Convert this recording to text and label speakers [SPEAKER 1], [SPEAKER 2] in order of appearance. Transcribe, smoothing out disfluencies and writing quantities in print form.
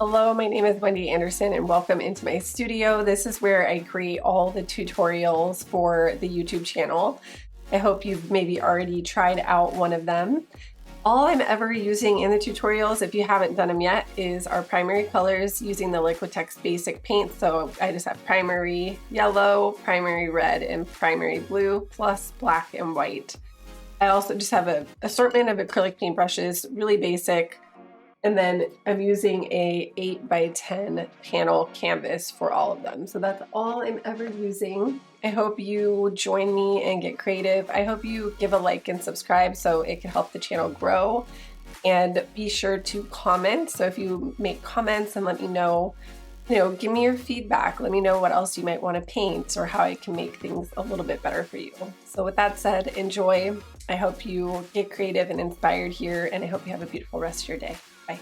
[SPEAKER 1] Hello, my name is Wendy Anderson and welcome into my studio. This is where I create all the tutorials for the YouTube channel. I hope you've maybe already tried out one of them. All I'm ever using in the tutorials, if you haven't done them yet, is our primary colors using the Liquitex basic paint. So I just have primary yellow, primary red, and primary blue, plus black and white. I also just have an assortment of acrylic paint brushes, really basic. And then I'm using a 8x10 panel canvas for all of them. So that's all I'm ever using. I hope you join me and get creative. I hope you give a like and subscribe so it can help the channel grow. And be sure to comment. So if you make comments and let me know, give me your feedback. Let me know what else you might want to paint or how I can make things a little bit better for you. So with that said, enjoy. I hope you get creative and inspired here, and I hope you have a beautiful rest of your day. Bye.